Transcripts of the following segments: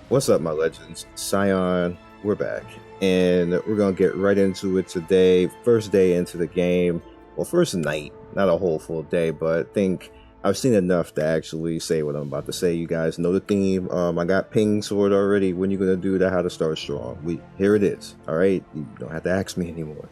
What's up, my legends? Scion, we're back, and we're gonna get right into it today. First day into the game, well, first night, not a whole full day, but I think I've seen enough to actually say what I'm about to say. You guys know the theme. I got pings for it already. When you gonna do that? How to start strong? Here it is. All right, you don't have to ask me anymore.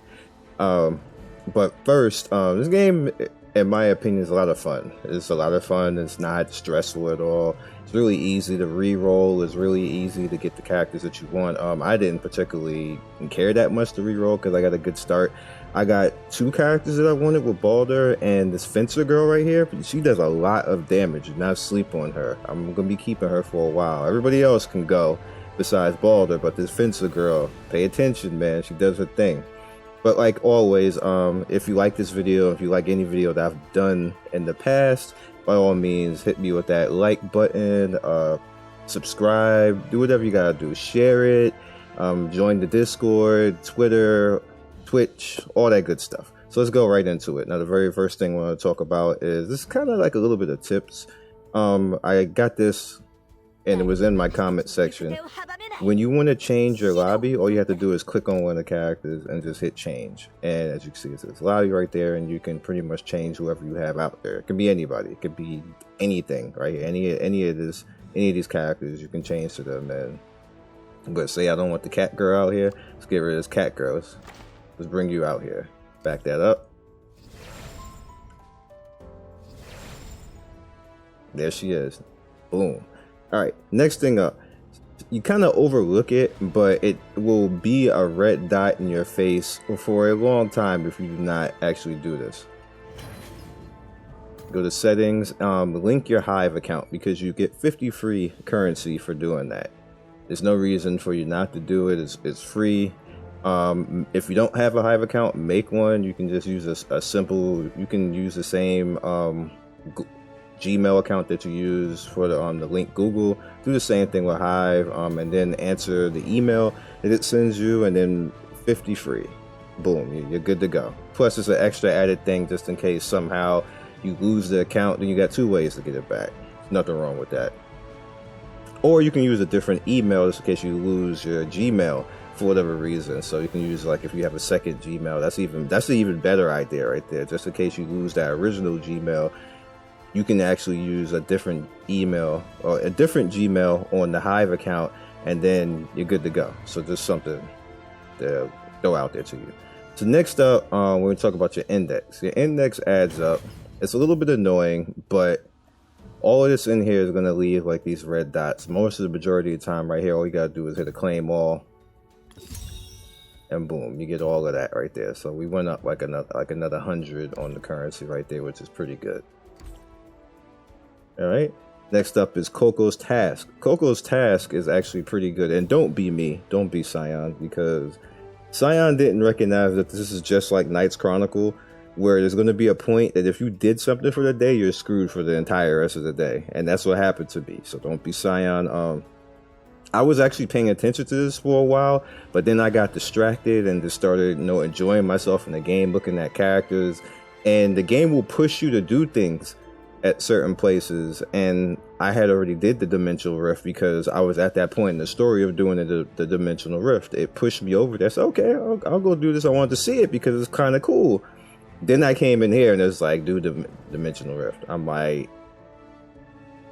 But first, this game, in my opinion, is a lot of fun. It's a lot of fun. It's not stressful at all. It's really easy to re-roll. It's really easy to get the characters that you want. I didn't particularly care that much to re-roll because I got a good start. I got 2 characters that I wanted with Balder and this Fencer girl right here. She does a lot of damage. Do not sleep on her. I'm going to be keeping her for a while. Everybody else can go besides Balder, but this Fencer girl, pay attention, man. She does her thing. But like always, if you like this video, if you like any video that I've done in the past, by all means, hit me with that like button, subscribe, do whatever you gotta do. Share it, join the Discord, Twitter, Twitch, all that good stuff. So let's go right into it. Now, the very first thing I want to talk about is this kind of like a little bit of tips. I got this, and it was in my comment section. When you want to change your lobby, all you have to do is click on one of the characters and just hit change. And as you can see, it says lobby right there, and you can pretty much change whoever you have out there. It can be anybody. It could be anything, right? Any of these characters, you can change to them. And but say I don't want the cat girl out here. Let's get rid of this cat girl. Let's bring you out here. Back that up. There she is. Boom. All right. Next thing up. You kind of overlook it, but it will be a red dot in your face for a long time if you do not actually do this. Go to settings, link your Hive account because you get 50 free currency for doing that. There's no reason for you not to do it. It's free. If you don't have a Hive account, make one. You can just use a simple, you can use the same Gmail account that you use for the link Google. Do the same thing with Hive, and then answer the email that it sends you, and then 50 free. Boom, you're good to go. Plus, it's an extra added thing just in case somehow you lose the account. Then you got 2 ways to get it back. Nothing wrong with that. Or you can use a different email just in case you lose your Gmail for whatever reason. So you can use, like, if you have a second Gmail, that's an even better idea right there. Just in case you lose that original Gmail, you can actually use a different email or a different Gmail on the Hive account, and then you're good to go. So just something to throw out there to you. So next up, we're going to talk about your index. Your index adds up. It's a little bit annoying, but all of this in here is going to leave like these red dots. Most of the majority of the time right here, all you got to do is hit a claim all, and boom, you get all of that right there. So we went up like another 100 on the currency right there, which is pretty good. All right, next up is Coco's task. Coco's task is actually pretty good, and don't be me, don't be Scion, because Scion didn't recognize that this is just like Knight's Chronicle, where there's going to be a point that if you did something for the day, you're screwed for the entire rest of the day, and that's what happened to me. So don't be Scion. I was actually paying attention to this for a while, but then I got distracted and just started, enjoying myself in the game, looking at characters, and the game will push you to do things at certain places, and I had already did the dimensional rift because I was at that point in the story of doing the dimensional rift. It pushed me over there. So okay, I'll go do this. I wanted to see it because it's kind of cool. Then I came in here and it's like, do the dimensional rift. I'm like,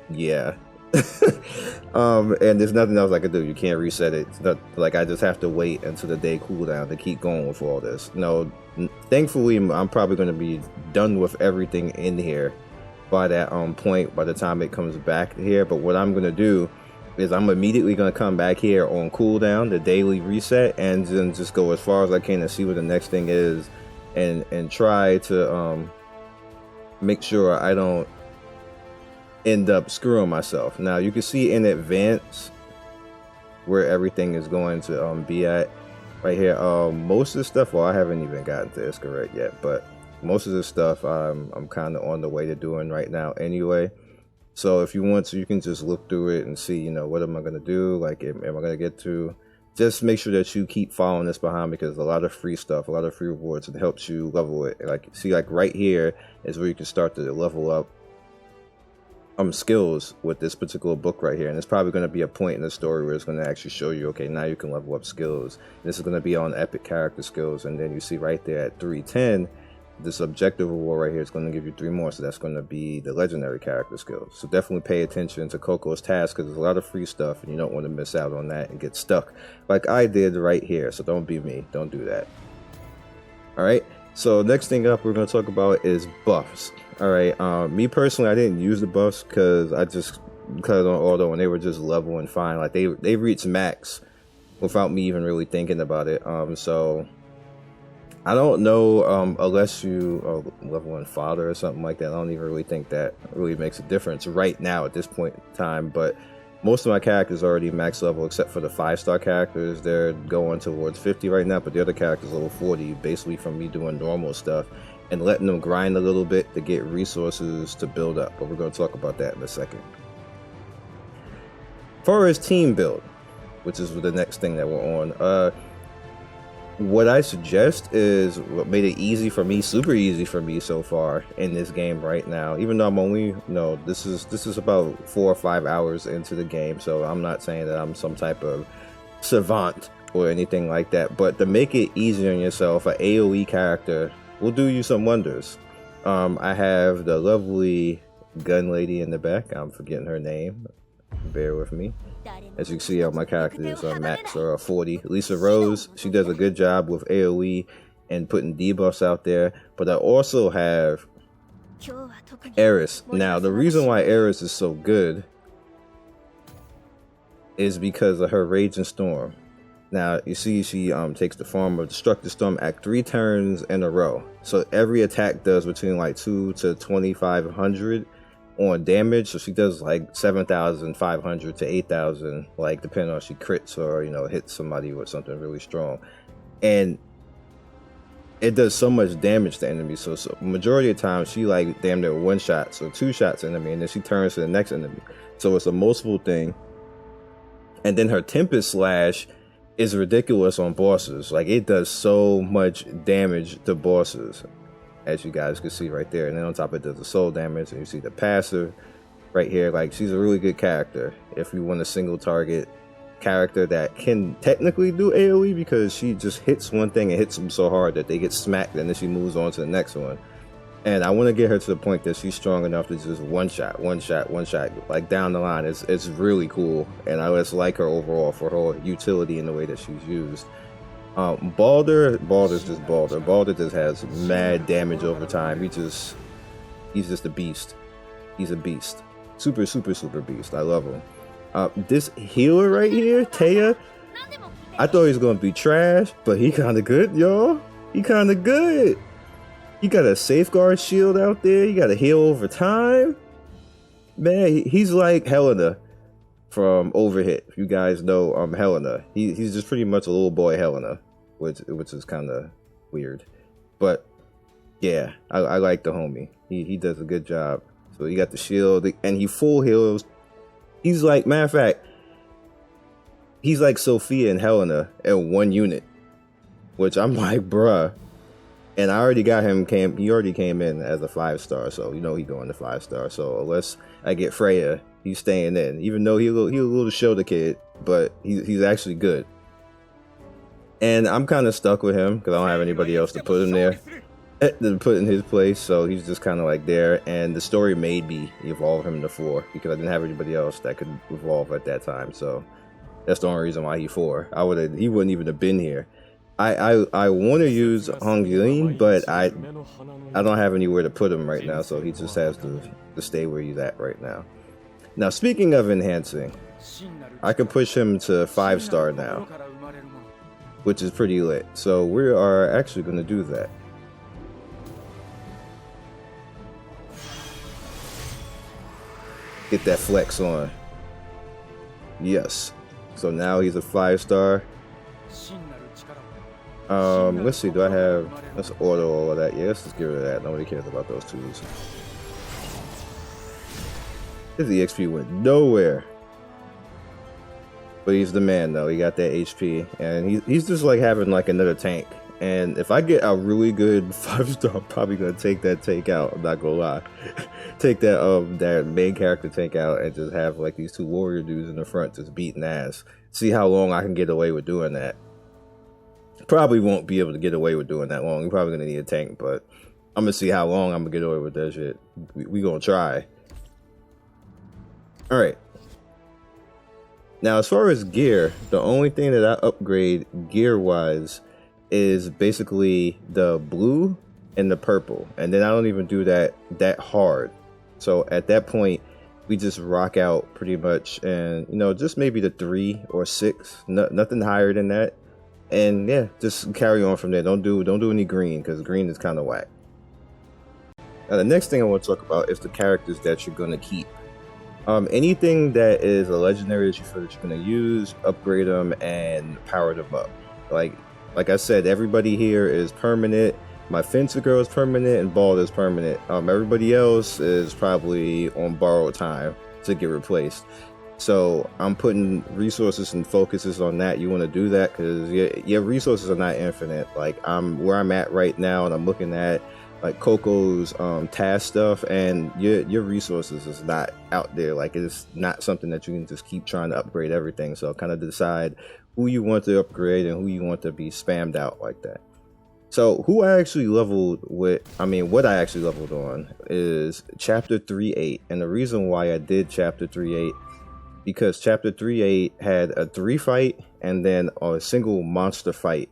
yeah. And there's nothing else I could do. You can't reset it. It's not like I just have to wait until the day cooldown to keep going with all this. No, thankfully I'm probably going to be done with everything in here by that point, by the time it comes back here. But what I'm gonna do is I'm immediately gonna come back here on cooldown, the daily reset, and then just go as far as I can and see what the next thing is, and try to make sure I don't end up screwing myself. Now you can see in advance where everything is going to be at right here. Most of the stuff, well, I haven't even gotten to Iscaret yet, but most of the stuff I'm kind of on the way to doing right now anyway. So if you want to, you can just look through it and see, what am I going to do? Like, am I going to get to just make sure that you keep following this behind, because a lot of free stuff, a lot of free rewards, it helps you level it. Like, see, like right here is where you can start to level up skills with this particular book right here. And there's probably going to be a point in the story where it's going to actually show you, okay, now you can level up skills. This is going to be on epic character skills. And then you see right there at 310, this objective reward right here is going to give you 3 more. So that's going to be the legendary character skills. So definitely pay attention to Coco's task, because there's a lot of free stuff and you don't want to miss out on that and get stuck like I did right here. So don't be me. Don't do that. All right. So next thing up we're going to talk about is buffs. All right. Me personally, I didn't use the buffs because I just cut it on auto and they were just level and fine. Like they reached max without me even really thinking about it. So I don't know, unless you are level 1 fodder or something like that. I don't even really think that really makes a difference right now at this point in time. But most of my characters are already max level, except for the 5-star characters. They're going towards 50 right now, but the other characters level 40, basically from me doing normal stuff and letting them grind a little bit to get resources to build up. But we're going to talk about that in a second. As far as team build, which is the next thing that we're on, what I suggest is what made it easy for me, super easy for me so far in this game right now. Even though I'm only, this is about 4 or 5 hours into the game, so I'm not saying that I'm some type of savant or anything like that. But to make it easier on yourself, an AOE character will do you some wonders. I have the lovely gun lady in the back. I'm forgetting her name. Bear with me. As you can see, all my characters are max or 40. Lisa Rose, she does a good job with AoE and putting debuffs out there. But I also have Eris. Now, the reason why Eris is so good is because of her Raging Storm. Now, you see she takes the form of Destructive Storm at 3 turns in a row. So every attack does between like 2 to 2,500 on damage. So she does like 7,500 to 8,000, like depending on if she crits or hits somebody with something really strong. And it does so much damage to enemies. So majority of the time she like damn near 1 shot, so 2 shots enemy, and then she turns to the next enemy. So it's a multiple thing. And then her Tempest Slash is ridiculous on bosses. Like it does so much damage to bosses, as you guys can see right there. And then on top it does the soul damage, and you see the passive right here. Like she's a really good character if you want a single target character that can technically do AoE, because she just hits one thing and hits them so hard that they get smacked, and then she moves on to the next one. And I want to get her to the point that she's strong enough to just one shot like down the line. It's really cool, and I just like her overall for her utility in the way that she's used. Balder's just Balder. Balder just has mad damage over time. He's just a beast. He's a beast. Super beast. I love him. This healer right here, Taya, I thought he was gonna be trash, but he kinda good, y'all. He kinda good. He got a safeguard shield out there. He got a heal over time. Man, he's like Helena from Overhit. If you guys know Helena, he's just pretty much a little boy Helena, which is kind of weird. But yeah, I like the homie. He does a good job. So he got the shield and he full heals. He's like, matter of fact, he's like Sophia and Helena in 1 unit, which I'm like, bruh. And I already got him. He already came in as a 5-star, so he going to 5-star. So unless I get Freya, he's staying in. Even though he's a little shoulder kid, but he's actually good. And I'm kind of stuck with him because I don't have anybody else to put him there, to put in his place. So he's just kind of like there. And the story made me evolve him to 4 because I didn't have anybody else that could evolve at that time. So that's the only reason why he 4. He wouldn't even have been here. I want to use Hong Yulin, but I don't have anywhere to put him right now, so he just has to stay where he's at right now. Now, speaking of enhancing, I can push him to 5-star now, which is pretty lit. So we are actually going to do that. Get that flex on. Yes. So now he's a 5-star. Let's see, let's auto all of that. Yeah, let's just get rid of that. Nobody cares about those tools. The EXP went nowhere. But he's the man though. He got that HP, and he's just like having like another tank. And if I get a really good 5-star, I'm probably gonna take that tank out. I'm not gonna lie. Take that main character tank out and just have like these two warrior dudes in the front just beating ass. See how long I can get away with doing that. Probably won't be able to get away with doing that long. You're probably gonna need a tank, but I'm gonna see how long I'm gonna get away with that shit. We gonna try. All right. Now, as far as gear, the only thing that I upgrade gear-wise is basically the blue and the purple, and then I don't even do that hard. So at that point, we just rock out pretty much, and you know, just maybe the 3 or 6, nothing higher than that, and yeah, just carry on from there. Don't do any green, because green is kind of whack. Now, the next thing I want to talk about is the characters that you're gonna keep. Anything that is a legendary that you feel that you're gonna use, upgrade them and power them up. Like I said, everybody here is permanent. My Fencer Girl is permanent and Bald is permanent. Everybody else is probably on borrowed time to get replaced. So I'm putting resources and focuses on that. You want to do that because your resources are not infinite. Like where I'm at right now, and I'm looking at like Coco's task stuff, and your resources is not out there. Like it's not something that you can just keep trying to upgrade everything. So kind of decide who you want to upgrade and who you want to be spammed out like that. So who I actually leveled with, what I actually leveled on is chapter 3.8, and the reason why I did chapter 3.8 because chapter 3.8 had a 3 fight and then a single monster fight.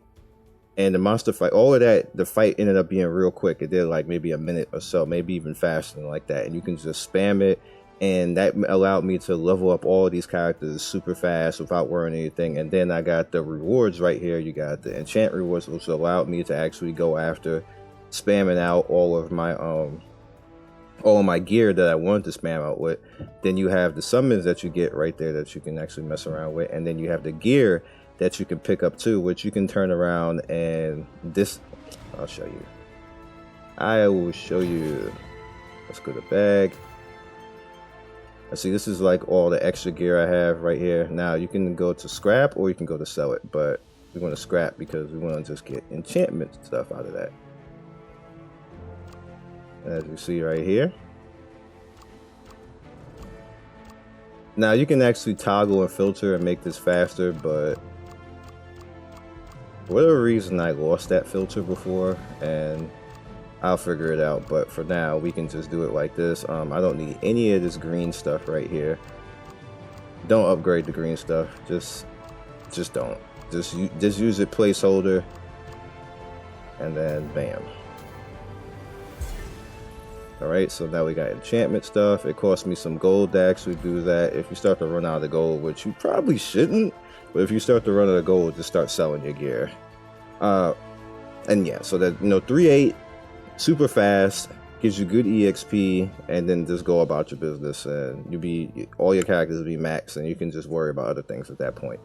And the monster fight, all of that, the fight ended up being real quick. It did like maybe a minute or so, maybe even faster than like that. And you can just spam it. And that allowed me to level up all of these characters super fast without worrying anything. And then I got the rewards right here. You got the enchant rewards, which allowed me to actually go after spamming out all of my gear that I wanted to spam out with. Then you have the summons that you get right there that you can actually mess around with. And then you have the gear that you can pick up too, which you can turn around and I'll show you. I will show you. Let's go to bag. Let's see, this is like all the extra gear I have right here. Now you can go to scrap or you can go to sell it, but we're going to scrap because we want to just get enchantment stuff out of that. As you see right here. Now you can actually toggle and filter and make this faster, but for whatever reason I lost that filter before, and I'll figure it out. But for now we can just do it like this. I don't need any of this green stuff right here. Don't upgrade the green stuff. Just don't. Just use it placeholder, and then bam. Alright, so now we got enchantment stuff. It cost me some gold to actually do that. If you start to run out of gold, which you probably shouldn't, but if you start to run out of gold, just start selling your gear. And yeah, so that, 3.8, super fast, gives you good EXP, and then just go about your business, and all your characters will be maxed, and you can just worry about other things at that point.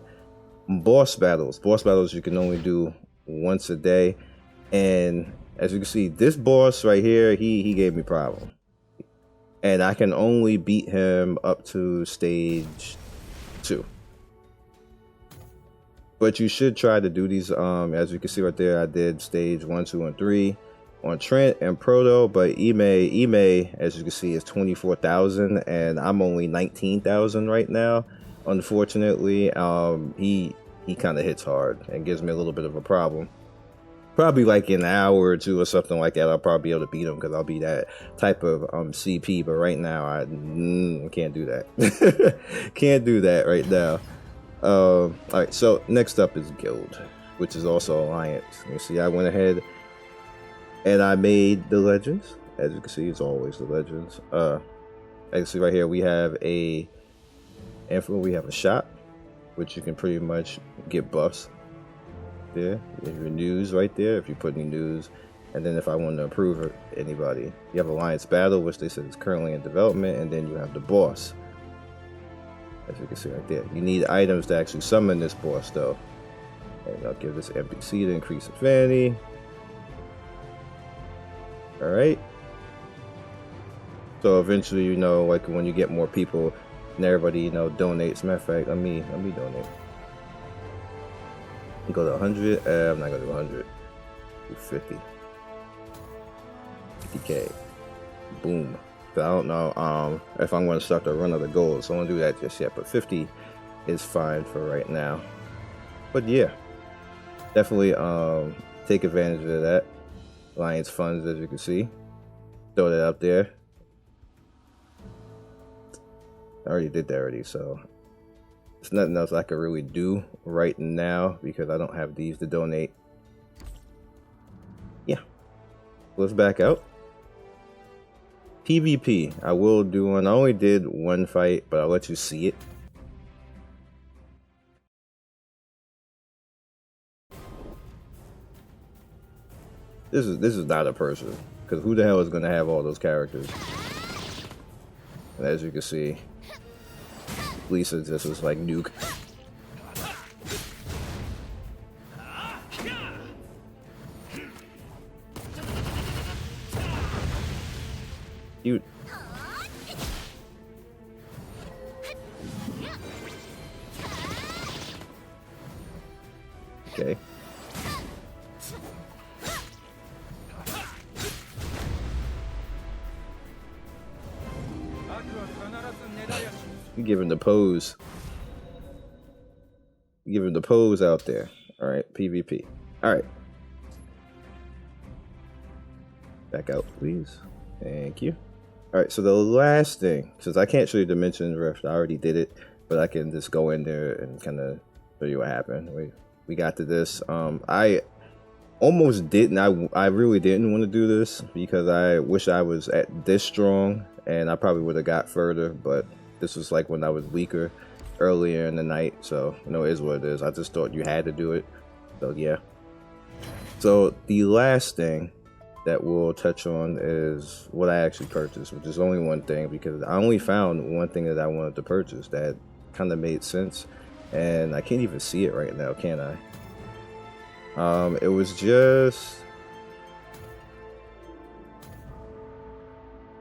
Boss battles you can only do once a day, and as you can see, this boss right here, he gave me problem. And I can only beat him up to stage 2. But you should try to do these, as you can see right there, I did stage 1, 2, and 3 on Trent and Proto, but Ime, as you can see, is 24,000, and I'm only 19,000 right now. Unfortunately, he kind of hits hard and gives me a little bit of a problem. Probably like in an hour or 2 or something like that, I'll probably be able to beat him because I'll be that type of CP. But right now, I can't do that. Can't do that right now. All right, so next up is Guild, which is also Alliance. You see, I went ahead and I made the Legends. As you can see, it's always the Legends. As you can see right here, we have a shop, which you can pretty much get buffs. There, you have your news right there if you put any news, and then if I want to approve anybody, you have Alliance Battle, which they said is currently in development, and then you have the boss, as you can see right there. You need items to actually summon this boss though, and I'll give this NPC to increase affinity. All right, so eventually, like when you get more people and everybody donates. Matter of fact, let me donate. Go to 100. I'm not gonna do 100. Do 50. 50K. Boom. So I don't know if I'm gonna start the run of the gold, so I don't do that just yet. But 50 is fine for right now. But yeah, definitely take advantage of that. Alliance funds, as you can see. Throw that up there. I already did that already, so there's nothing else I can really do right now because I don't have these to donate. Yeah. Let's back out. PvP. I will do one. I only did one fight, but I'll let you see it. This is not a person, because who the hell is gonna have all those characters? And as you can see, Lisa just was like nuke. Cute. Okay. You give him the pose. You give him the pose out there. Alright, PvP. Alright. Back out, please. Thank you. Alright, so the last thing, since I can't show you Dimension Rift, I already did it, but I can just go in there and kind of show you what happened. We got to this. I almost didn't. I really didn't want to do this because I wish I was at this strong and I probably would have got further, but this was like when I was weaker earlier in the night, so you know, it is what it is. I just thought you had to do it, so yeah. So the last thing that we'll touch on is what I actually purchased, which is only one thing because I only found one thing that I wanted to purchase that kind of made sense, and I can't even see it right now, can I? It was just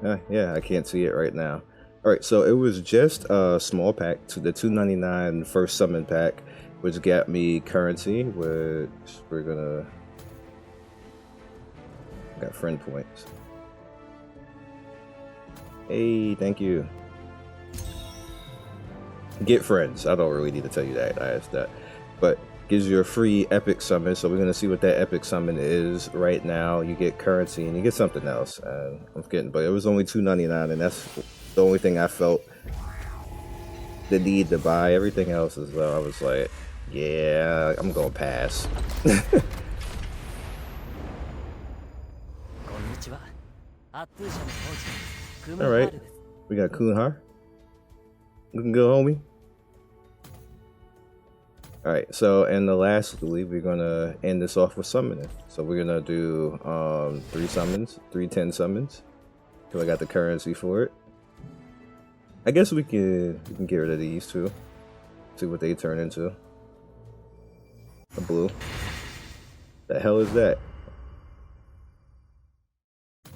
yeah, I can't see it right now. Alright, so it was just a small pack to the $2.99 first summon pack, which got me currency, which we're gonna got friend points. Hey, thank you. Get friends. I don't really need to tell you that. I asked that, but gives you a free epic summon. So we're gonna see what that epic summon is right now. You get currency and you get something else. I'm forgetting, but it was only $2.99, and that's the only thing I felt the need to buy. Everything else is I was like, yeah, I'm gonna pass. Alright, we got Kunhar. Looking good, homie. Alright, so and the lastly, we're gonna end this off with summoning. So we're gonna do 3 summons, 10 summons. So I got the currency for it. I guess we can get rid of these two. See what they turn into. A blue. The hell is that?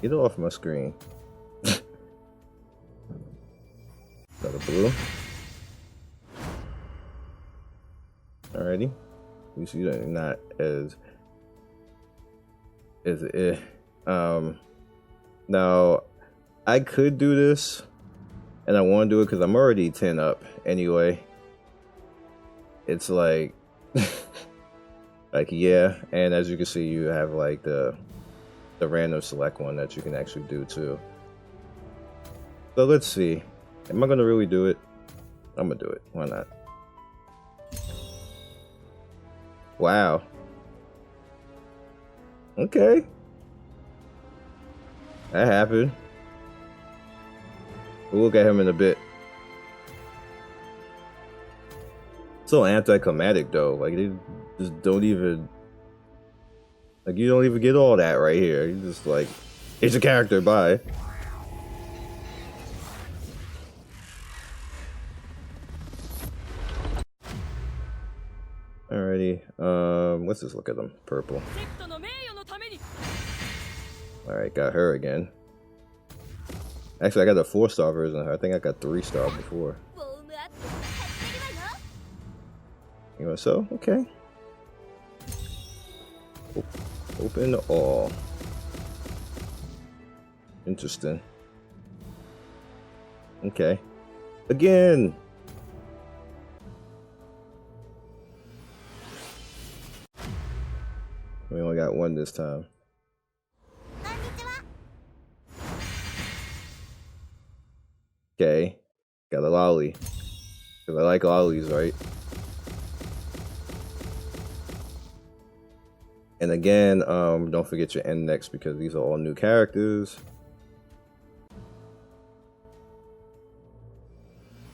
Get off my screen. Got a blue. Alrighty. You see that not as now I could do this and I want to do it because I'm already 10 up anyway. It's like like yeah, and as you can see you have like the random select one that you can actually do too. So let's see. Am I gonna really do it? I'm gonna do it. Why not? Wow. Okay. That happened. We'll look at him in a bit. So anticlimactic though. Like they just don't even. Like you don't even get all that right here. You just like, it's a character. Bye. Alrighty, let's just look at them. Purple. Alright, got her again. Actually, I got a 4-star version of her. I think I got 3-star before. You know, so, okay. Open all. Interesting. Okay. Again. We only got one this time. Okay. Got a lolly. Cause I like lollies, right? And again, don't forget your index because these are all new characters.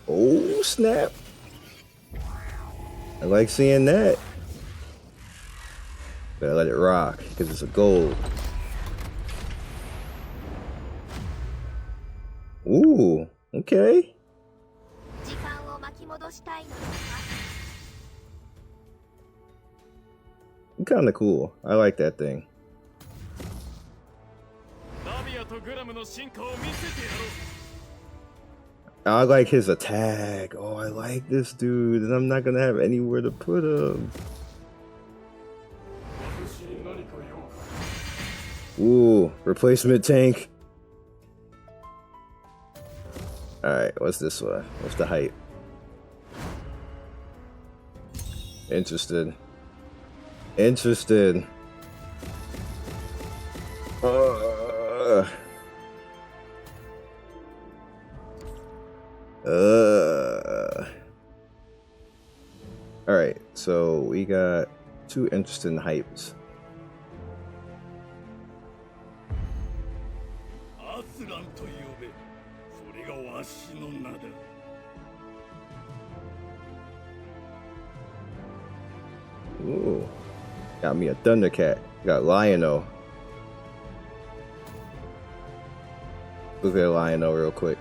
Oh, snap. I like seeing that. Gotta let it rock because it's a gold. Ooh, okay. Kind of cool. I like that thing. I like his attack. Oh, I like this dude, and I'm not gonna have anywhere to put him. Ooh, replacement tank. Alright, what's this one? What's the hype? Interested. Interested. Alright, so we got two interesting hypes. Ooh. Got me a Thundercat. Got Lion-O. Look at Lion-O real quick.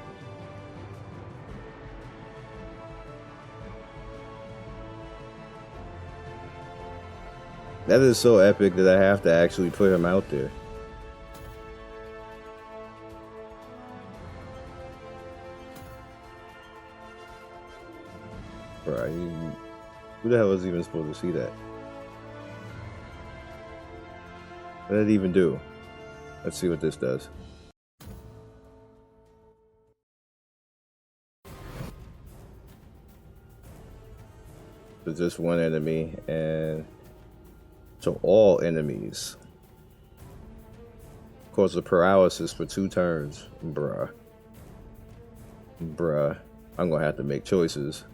That is so epic that I have to actually put him out there. Right. Who the hell was even supposed to see that? What did it even do? Let's see what this does. So just one enemy, and so all enemies cause a paralysis for 2 turns. Bruh. I'm gonna have to make choices.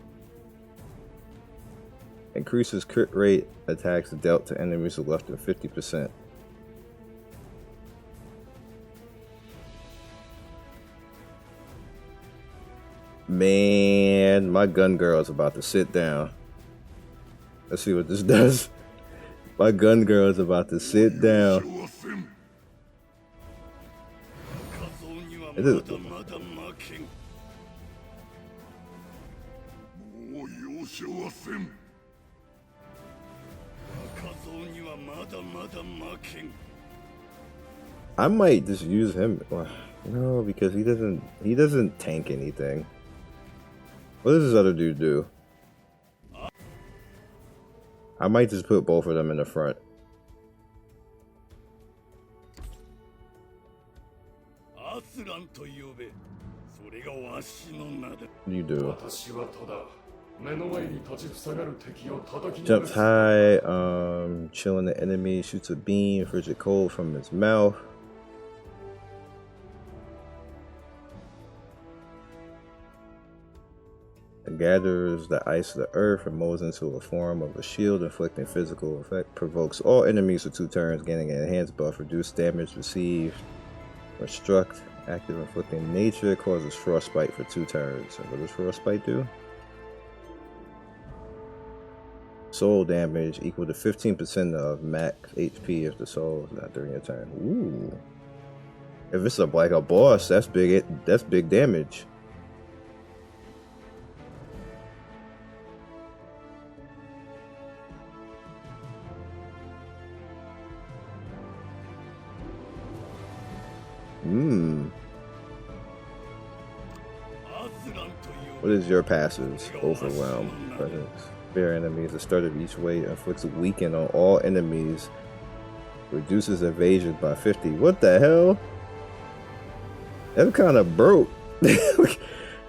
Increases crit rate, attacks dealt to enemies with less than 50%. Man, my gun girl is about to sit down. Let's see what this does. My gun girl is about to sit down. It is. I might just use him. No, because he doesn't tank anything. What does this other dude do? I might just put both of them in the front. You do. Jumps high, chilling the enemy, shoots a beam, frigid cold from his mouth. It gathers the ice of the earth and molds into a form of a shield, inflicting physical effect. Provokes all enemies for 2 turns, gaining an enhanced buff. Reduce damage received or struck. Active inflicting nature, causes frostbite for 2 turns. And what does frostbite do? Soul damage equal to 15% of max HP if the soul is not during your turn. Ooh. If it's like a boss, that's big. That's big damage. What is your passives? Overwhelm. Presence. Spare enemies. The start of each wave inflicts a weaken on all enemies Reduces evasion by 50. What the hell? That's kind of broke.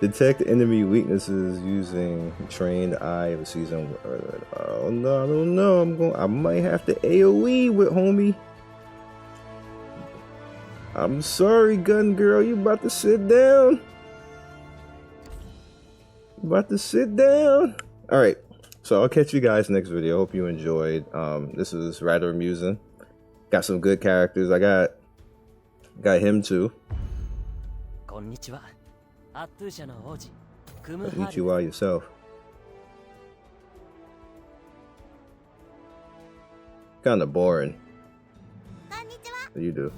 Detect enemy weaknesses using trained eye of a seasoned. Oh no, I don't know. I might have to AoE with homie. I'm sorry, gun girl. You about to sit down? You about to sit down? All right. So I'll catch you guys next video. Hope you enjoyed. This is rather amusing. Got some good characters. I got him too. Konnichiwa. Eat you all yourself. Kind of boring. What do you do?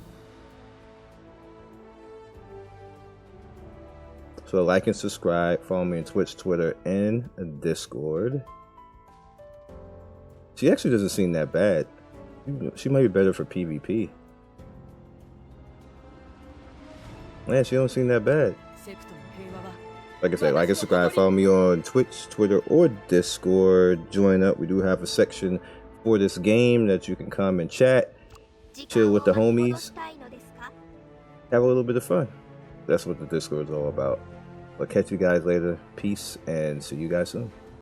So like and subscribe. Follow me on Twitch, Twitter, and Discord. She actually doesn't seem that bad. She might be better for PvP. Man, she don't seem that bad. Like I said, like and subscribe. Follow me on Twitch, Twitter, or Discord. Join up. We do have a section for this game that you can come and chat, chill with the homies, have a little bit of fun. That's what the Discord is all about. I'll catch you guys later. Peace, and see you guys soon.